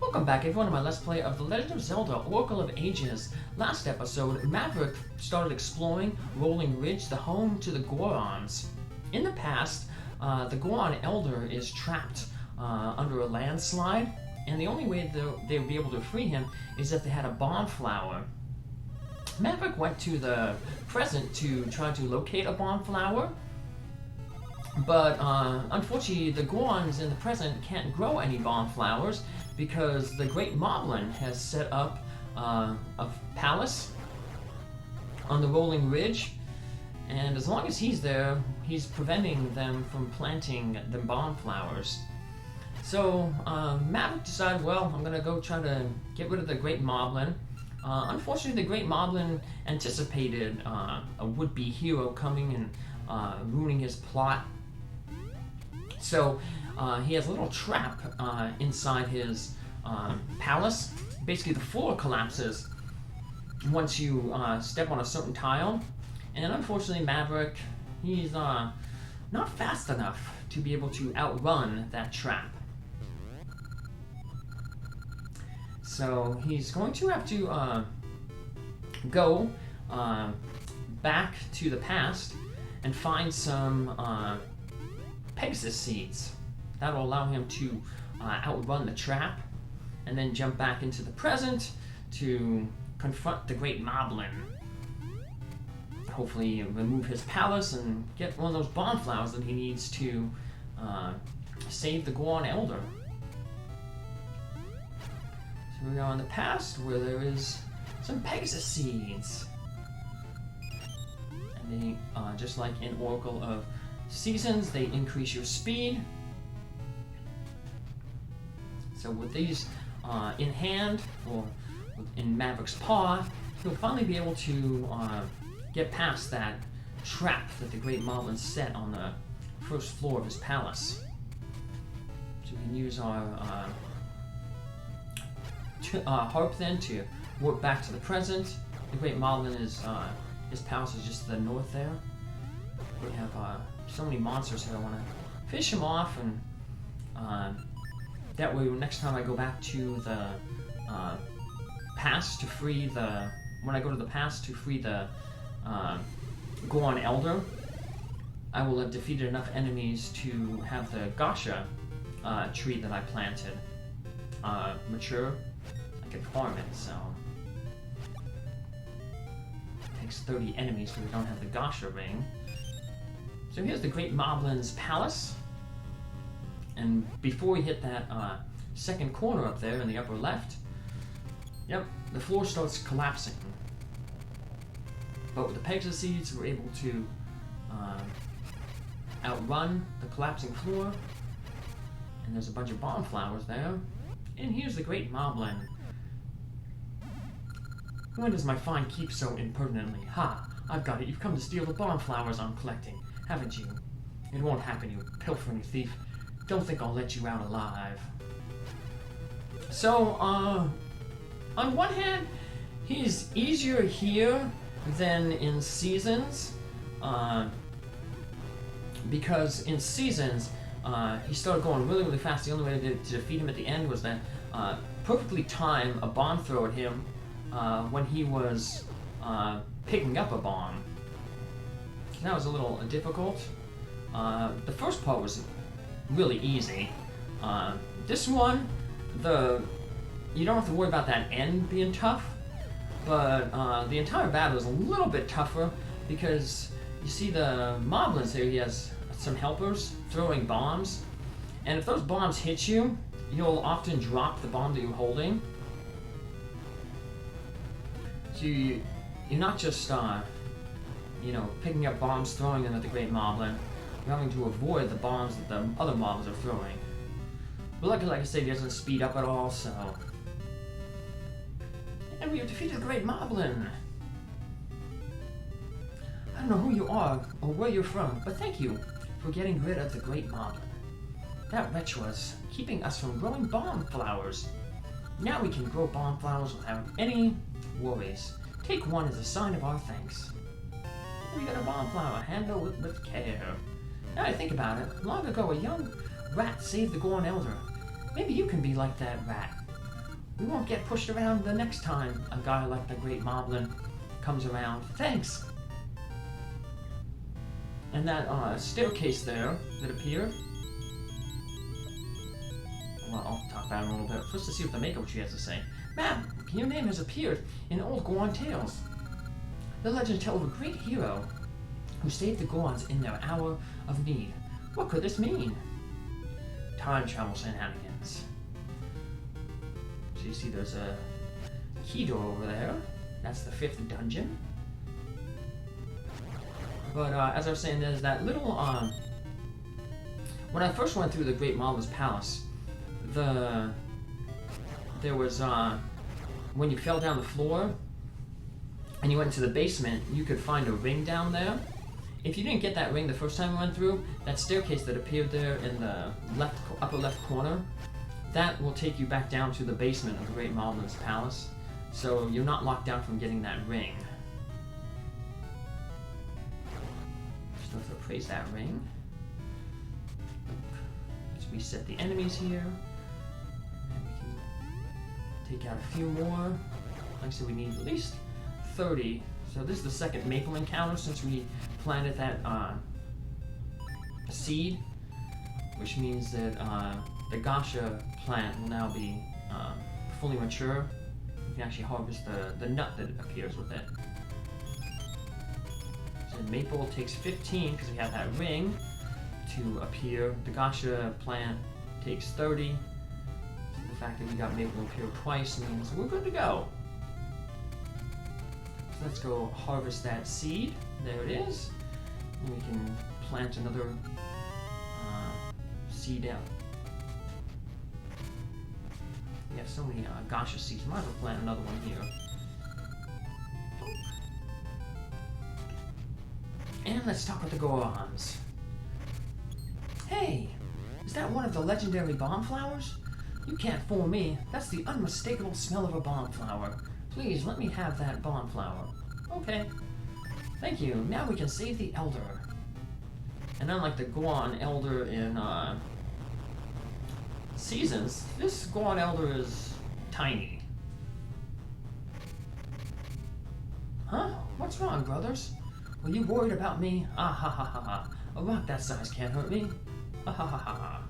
Welcome back everyone to my Let's Play of The Legend of Zelda Oracle of Ages. Last episode, Maverick started exploring Rolling Ridge, the home to the Gorons. In the past, the Goron Elder is trapped under a landslide, and the only way they would be able to free him is if they had a bomb flower. Maverick went to the present to try to locate a bomb flower, but unfortunately the Gorons in the present can't grow any bomb flowers because the Great Moblin has set up a palace on the Rolling Ridge, and as long as he's there, he's preventing them from planting the bomb flowers. So Maverick decided, well, I'm gonna go try to get rid of the Great Moblin. Unfortunately, the Great Moblin anticipated a would-be hero coming and ruining his plot. So he has a little trap inside his palace. Basically, the floor collapses once you step on a certain tile. And unfortunately, Maverick, he's not fast enough to be able to outrun that trap. So he's going to have to go back to the past and find some Pegasus seeds. That'll allow him to outrun the trap and then jump back into the present to confront the Great Moblin. Hopefully remove his palace and get one of those bomb flowers that he needs to save the Goron Elder. So we are in the past where there is some Pegasus seeds. And they, just like in Oracle of Seasons, they increase your speed. So with these in hand, or in Maverick's paw, he'll finally be able to get past that trap that the Great Moblin set on the first floor of his palace. So we can use our harp then to warp back to the present. The Great Moblin is, his palace is just to the north there. We have so many monsters here. I want to finish him off, and that way next time I go back to the past to free the... When I go to the past to free the Goron Elder, I will have defeated enough enemies to have the Gasha tree that I planted mature. I can farm it, so it takes 30 enemies because we don't have the Gasha ring. So here's the Great Moblin's palace, and before we hit that second corner up there in the upper left, yep, the floor starts collapsing. But with the Pegasus seeds, we're able to outrun the collapsing floor, and there's a bunch of bomb flowers there. And here's the Great Moblin. When does my find keep so impertinently? Ha! I've got it. You've come to steal the bomb flowers I'm collecting, haven't you? It won't happen, you pilfering thief. Don't think I'll let you out alive. So, on one hand, he's easier here than in Seasons, because in Seasons, he started going really, really fast. The only way to defeat him at the end was to perfectly time a bomb throw at him when he was picking up a bomb. That was a little difficult. The first part was really easy. This one, you don't have to worry about that end being tough, but the entire battle is a little bit tougher because you see the Moblins here. He has some helpers throwing bombs, and if those bombs hit you, you'll often drop the bomb that you're holding. So you're not just you know, picking up bombs, throwing them at the Great Moblin. You're having to avoid the bombs that the other mobs are throwing. But luckily, like I said, he doesn't speed up at all, so... And we have defeated the Great Moblin! I don't know who you are, or where you're from, but thank you for getting rid of the Great Moblin. That wretch was keeping us from growing bomb flowers. Now we can grow bomb flowers without any worries. Take one as a sign of our thanks. We got a bomb flower, handle it with care. Now I think about it, long ago a young rat saved the Goron Elder. Maybe you can be like that rat. We won't get pushed around the next time a guy like the Great Moblin comes around. Thanks! And that staircase there that appeared. Well, I'll talk about it a little bit. First, to see what the Mako Tree has to say. Ma'am, your name has appeared in old Goron tales. The legends tell of a great hero who saved the Gorons in their hour of need. What could this mean? Time travel shenanigans. So you see there's a key door over there. That's the 5th dungeon. But as I was saying, there's that little... when I first went through the Great Moblin's Palace, there was... when you fell down the floor and you went into the basement, you could find a ring down there. If you didn't get that ring the first time you went through, that staircase that appeared there in the upper left corner, that will take you back down to the basement of the Great Moblin's Palace. So you're not locked out from getting that ring. Still have to appraise that ring. Let's reset the enemies here. And we can take out a few more. Like I said, we need at least 30. So this is the second maple encounter since we planted that seed, which means that the Gasha plant will now be fully mature. You can actually harvest the nut that appears with it. So maple takes 15 because we have that ring to appear. The Gasha plant takes 30. So the fact that we got maple appear twice means we're good to go. So let's go harvest that seed. There it is. And we can plant another seed out. We have so many Gasha seeds. Might as well plant another one here. And let's talk with the Gorons. Hey! Is that one of the legendary bomb flowers? You can't fool me. That's the unmistakable smell of a bomb flower. Please, let me have that bomb flower. Okay. Thank you. Now we can save the Elder. And unlike the Goron Elder in Seasons, this Goron Elder is tiny. Huh? What's wrong, brothers? Were you worried about me? Ah ha ha ha ha. A rock that size can't hurt me. Ah ha ha ha ha.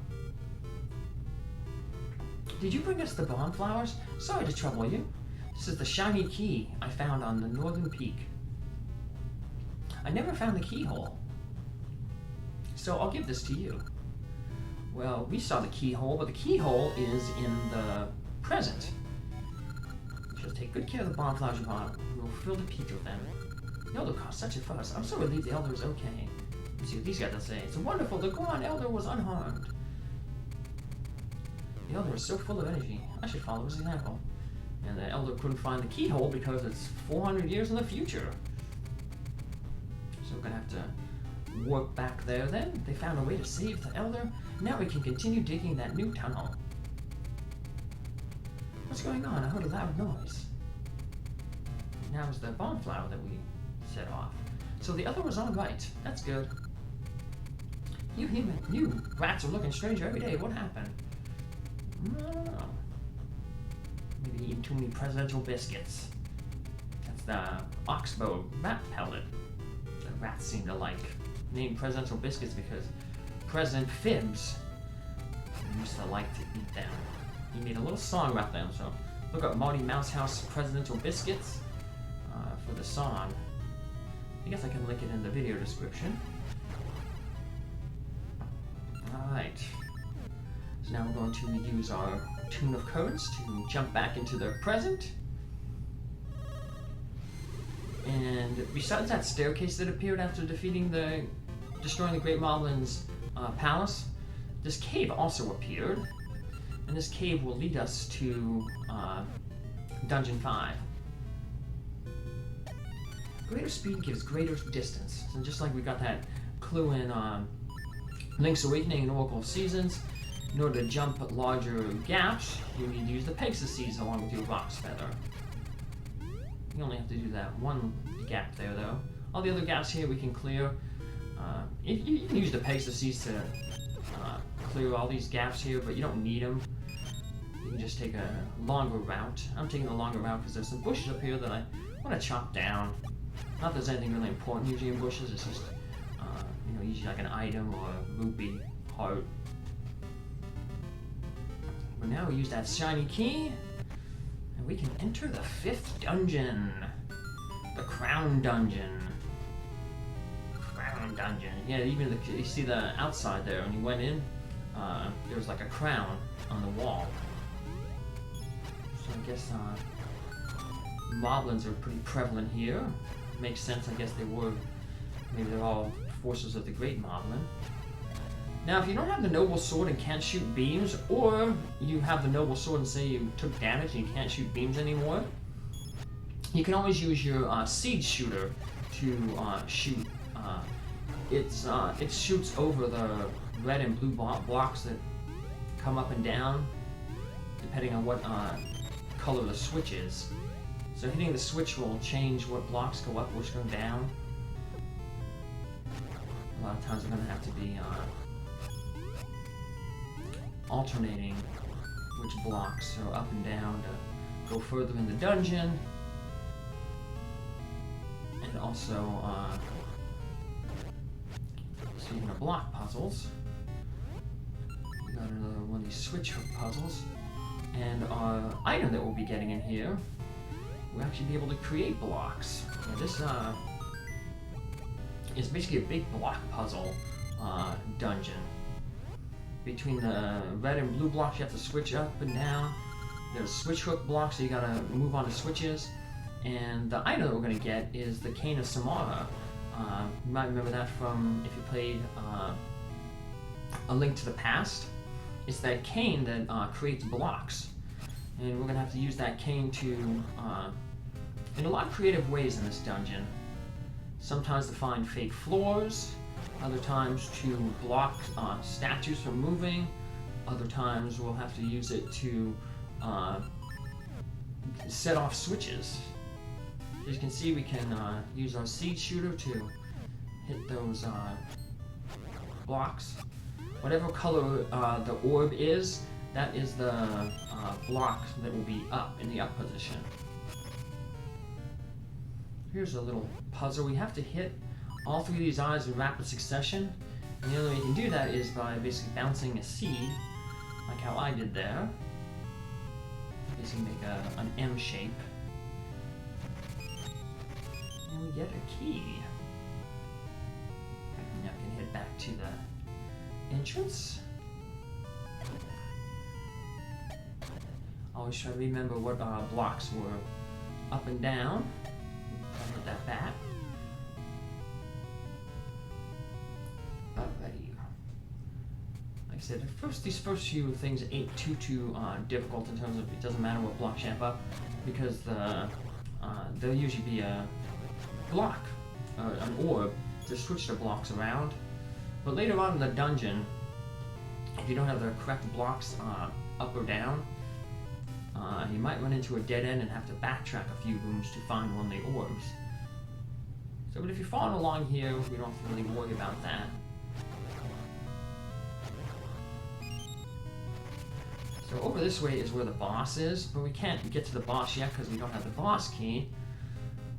Did you bring us the bomb flowers? Sorry to trouble you. This is the shiny key I found on the northern peak. I never found the keyhole. So I'll give this to you. Well, we saw the keyhole, but the keyhole is in the present. Just take good care of the bomb flowers you bought. We'll fill the peak with them. The Elder caused such a fuss. I'm so relieved the Elder is okay. Let's see what these guys have to say. It's wonderful. The Goron Elder was unharmed. The Elder is so full of energy. I should follow his example. And the Elder couldn't find the keyhole because it's 400 years in the future. So we're gonna have to work back there then. They found a way to save the Elder. Now we can continue digging that new tunnel. What's going on? I heard a loud noise. Now it was the bomb flower that we set off. So the Elder was all right. That's good. You rats are looking stranger every day. What happened? I don't know. Maybe eating too many presidential biscuits. That's the oxbow rat pellet that rats seem to like. Named presidential biscuits because President Phibbs used to like to eat them. He made a little song about them, so look up Marty Mouse House presidential biscuits for the song. I guess I can link it in the video description. Alright. So now we're going to use our Tune of Codes to jump back into the present. And besides that staircase that appeared after destroying the Great Moblin's palace, this cave also appeared. And this cave will lead us to Dungeon 5. Greater speed gives greater distance. So just like we got that clue in Link's Awakening and Oracle of Seasons, in order to jump larger gaps, you need to use the Pegasus Seeds along with your Rock's Feather. You only have to do that one gap there, though. All the other gaps here we can clear. You can use the Pegasus Seeds to clear all these gaps here, but you don't need them. you can just take a longer route. I'm taking the longer route because there's some bushes up here that I want to chop down. Not that there's anything really important usually in bushes, it's just, you know, usually like an item or a rupee, heart. But now we use that shiny key, and we can enter the 5th dungeon. The Crown Dungeon. Crown Dungeon. Yeah, even you see the outside there, when you went in, there was like a crown on the wall. So I guess moblins are pretty prevalent here. Makes sense, I guess they were. Maybe they're all forces of the Great Moblin. Now, if you don't have the Noble Sword and can't shoot beams, or you have the Noble Sword and say you took damage and you can't shoot beams anymore, you can always use your Seed Shooter to shoot. It shoots over the red and blue blocks that come up and down, depending on what color the switch is. So hitting the switch will change what blocks go up, which go down. A lot of times we're going to have to be alternating which blocks are up and down to go further in the dungeon. And also, speaking of block puzzles, we got another one of these switch hook puzzles. And our item that we'll be getting in here, we'll actually be able to create blocks. Now this is basically a big block puzzle dungeon. Between the red and blue blocks, you have to switch up and down. There's switch hook blocks, so you gotta move on to switches. And the item that we're gonna get is the Cane of Samara. You might remember that from if you played A Link to the Past. It's that cane that creates blocks. And we're gonna have to use that cane to, in a lot of creative ways in this dungeon. Sometimes to find fake floors, other times to block statues from moving, other times we'll have to use it to set off switches. As you can see, we can use our Seed Shooter to hit those blocks. Whatever color the orb is, that is the block that will be up, in the up position. Here's a little puzzle. We have to hit all 3 of these eyes in rapid succession. And the only way you can do that is by basically bouncing a seed, like how I did there. Basically make an M shape. And we get a key. Now I can head back to the entrance. Always try to remember what blocks were up and down. Put that back. Alrighty. Like I said, these first few things ain't too difficult in terms of it doesn't matter what blocks you have up, because there'll usually be a block, an orb, to switch the blocks around. But later on in the dungeon, if you don't have the correct blocks up or down, you might run into a dead end and have to backtrack a few rooms to find one of the orbs. So, but if you're following along here, you don't have to really worry about that. So over this way is where the boss is, but we can't get to the boss yet because we don't have the boss key.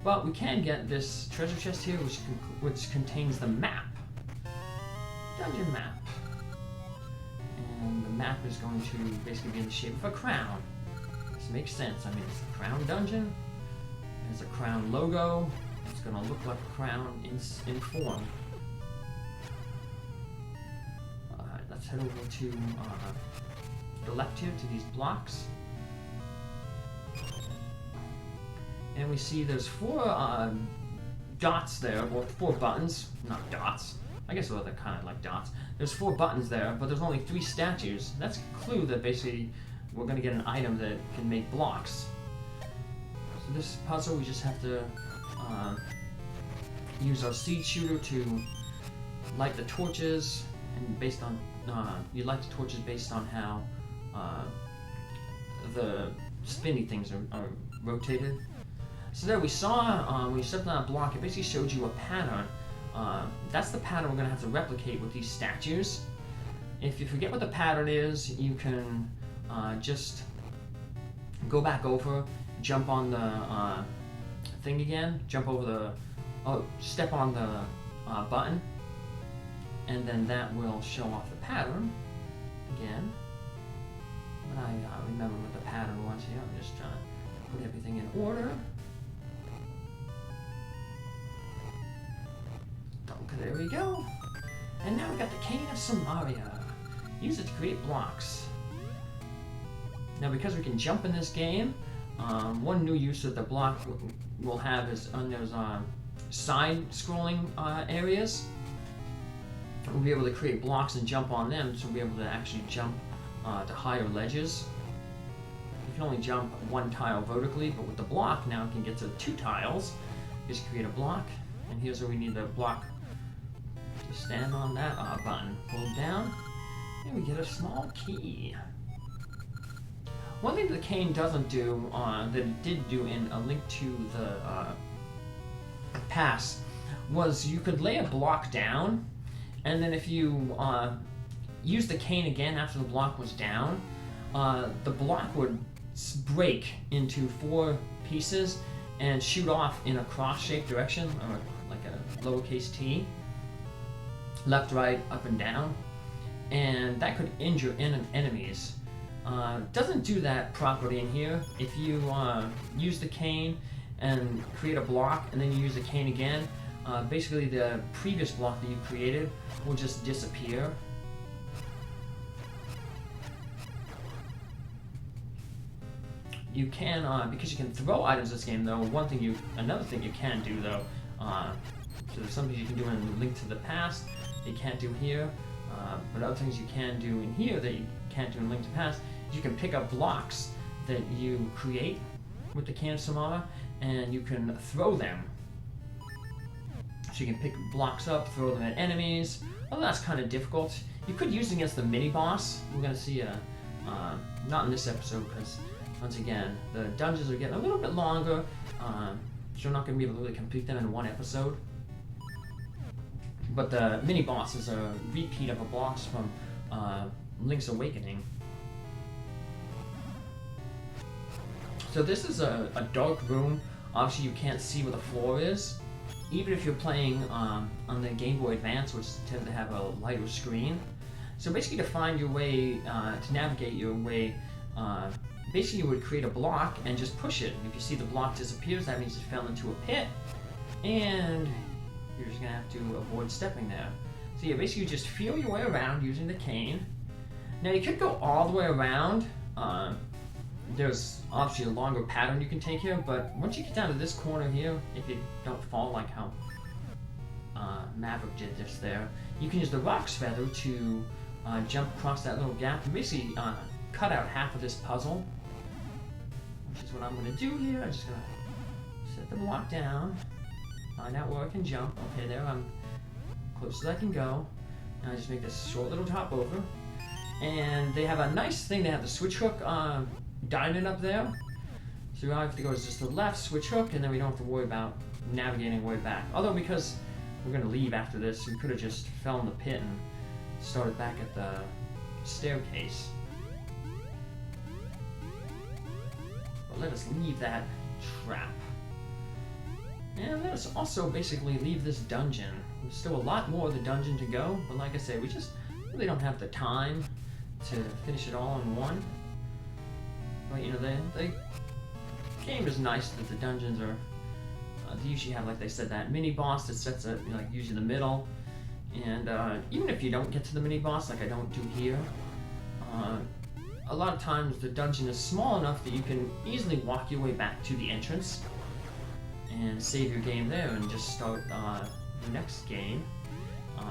But we can get this treasure chest here, which contains the map. Dungeon map. And the map is going to basically be in the shape of a crown. This makes sense. I mean, it's the Crown Dungeon. There's a crown logo. It's going to look like a crown in form. Alright, let's head over to the left here to these blocks. And we see there's 4 dots there, well, 4 buttons, not dots. I guess they're kind of like dots. There's 4 buttons there, but there's only 3 statues. That's a clue that basically we're going to get an item that can make blocks. So this puzzle, we just have to use our Seed Shooter to light the torches, and based on you light the torches based on how the spinny things are rotated. So there we saw, when you stepped on a block, it basically showed you a pattern. That's the pattern we're going to have to replicate with these statues. If you forget what the pattern is, you can just go back over, jump on the thing again, jump over the, step on the button, and then that will show off the pattern again. But I remember what the pattern was here. I'm just trying to put everything in order. Okay, there we go. And now we got the Cane of Samaria. Use it to create blocks. Now because we can jump in this game, one new use that the block will have is on those side-scrolling areas. We'll be able to create blocks and jump on them, so we'll be able to actually jump to higher ledges. You can only jump one tile vertically, but with the block now we can get to 2 tiles. Just create a block, and here's where we need the block to stand on that button. Pull down, and we get a small key. One thing the cane doesn't do, that it did do in A Link to the Past, was you could lay a block down, and then if you use the cane again after the block was down, the block would break into 4 pieces and shoot off in a cross-shaped direction, or like a lowercase t, left, right, up, and down, and that could injure enemies. Doesn't do that properly in here. If you use the cane and create a block, and then you use the cane again, basically the previous block that you created will just disappear. You can, because you can throw items in this game though, another thing you can do though, so there's some things you can do in Link to the Past that you can't do here, but other things you can do in here that you can't do in Link to the Past is you can pick up blocks that you create with the Cane of Samaria, and you can throw them. So you can pick blocks up, throw them at enemies. Well, that's kind of difficult. You could use it against the mini-boss. We're going to see, not in this episode, because, once again, the dungeons are getting a little bit longer, so we're not going to be able to really complete them in one episode. But the mini-boss is a repeat of a boss from Link's Awakening. So this is a dark room. Obviously you can't see where the floor is. Even if you're playing on the Game Boy Advance, which tends to have a lighter screen. So basically to find your way, to navigate your way, basically you would create a block and just push it. If you see the block disappears, that means it fell into a pit. And you're just going to have to avoid stepping there. So yeah, basically you just feel your way around using the cane. Now you could go all the way around. There's obviously a longer pattern you can take here, but once you get down to this corner here, if you don't fall like how Maverick did just there, you can use the Rock's Feather to jump across that little gap and basically cut out half of this puzzle, which is what I'm going to do here. I'm just going to set the block down, find out where I can jump. Okay, there, I'm close as I can go. And I just make this short little top over. And they have a nice thing, they have the switch hook diamond up there. So all I have to go is just the left, switch hook, and then we don't have to worry about navigating way back. Although because we're going to leave after this, we could have just fell in the pit and started back at the staircase. But let us leave that trap. And let us also basically leave this dungeon. There's still a lot more of the dungeon to go, but like I say, we just really don't have the time to finish it all in one. But you know, the game is nice that the dungeons are, they usually have, like they said, that mini-boss that sets up, you know, like usually in the middle. And even if you don't get to the mini-boss, like I don't do here, a lot of times the dungeon is small enough that you can easily walk your way back to the entrance and save your game there and just start the next game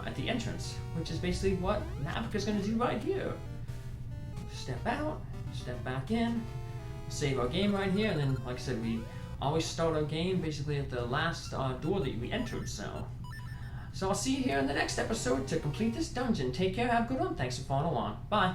at the entrance, which is basically what Maverick is going to do right here. Step out, step back in, save our game right here, and then, like I said, we always start our game basically at the last door that we entered, so I'll see you here in the next episode to complete this dungeon. Take care, have a good one, thanks for following along, bye!